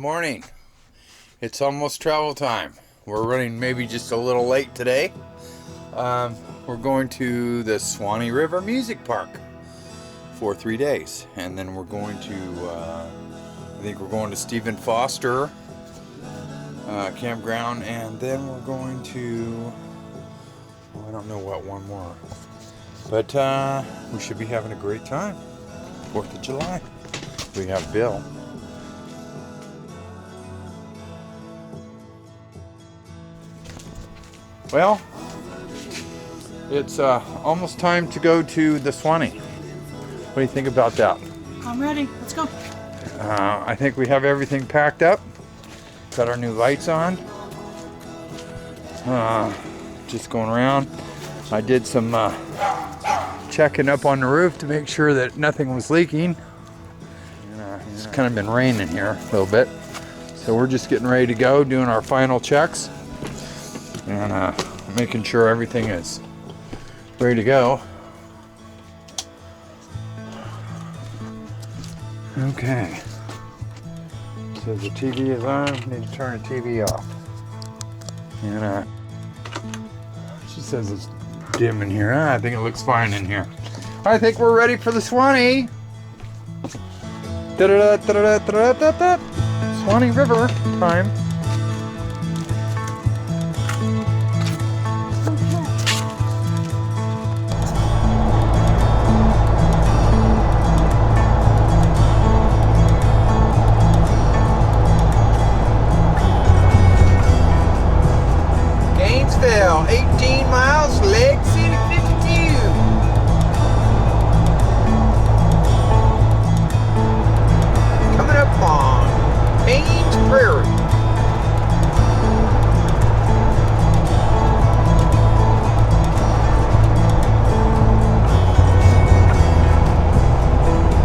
morning. It's almost travel time. We're running maybe just a little late today. We're going to the Swanee River Music Park for 3 days, and then we're going to I think we're going to Stephen Foster campground, and then we're going to I don't know what one more, but we should be having a great time. 4th of July. We have Bill. Well, it's almost time to go to the Swanee. What do you think about that? I'm ready. Let's go. I think we have everything packed up. Got our new lights on. Just going around. I did some checking up on the roof to make sure that nothing was leaking. It's kind of been raining here a little bit. So we're just getting ready to go, doing our final checks. And making sure everything is ready to go. Okay. So the TV is on. Need to turn the TV off. And she says it's dim in here. I think it looks fine in here. I think we're ready for the Swanee. Swanee River time. Gainesville, 18 miles, Lake City, 52. Coming up on Payne's Prairie.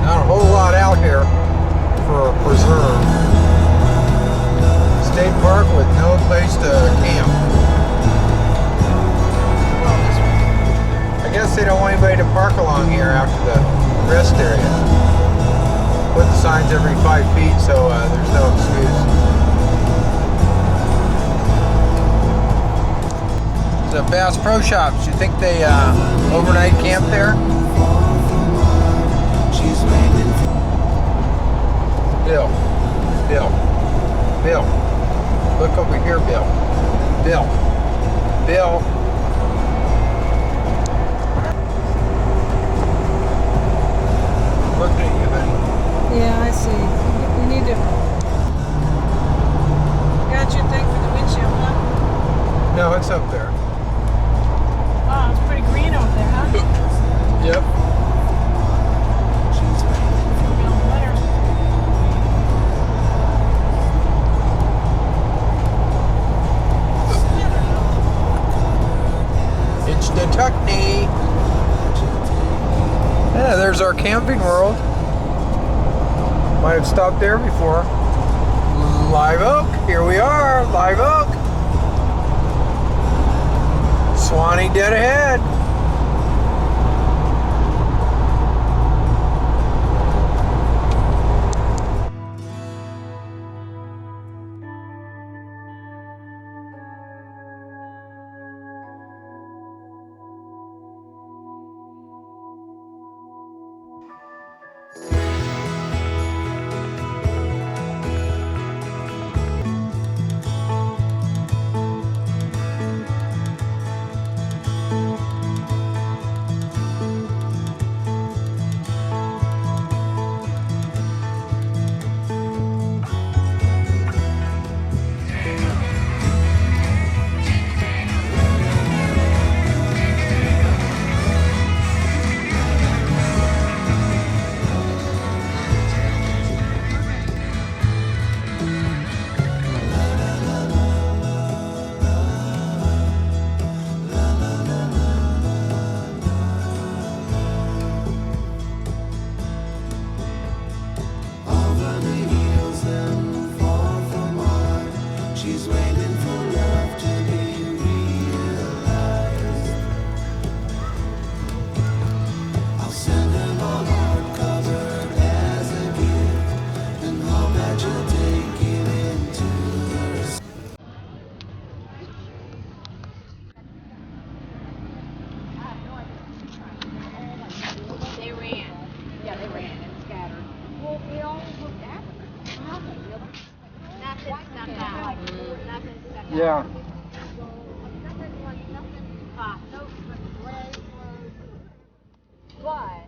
Not a whole lot out here for a preserve. State park with no place to camp. I guess they don't want anybody to park along here after the rest area. Put the signs every 5 feet, so there's no excuse. The Bass Pro Shops, you think they overnight camp there? Bill. Look over here, Bill. Looking at you, honey. Yeah, I see. You need to. Got your thing for the windshield, huh? No, it's up there. Oh, it's pretty green over there, huh? Yep. Feeling better. It's the Tuckney. Yeah, there's our camping world. Might have stopped there before. Live Oak, here we are, Live Oak. Swanee dead ahead. Send him a hardcover as a gift, and hope that you'll take it Yeah. Why?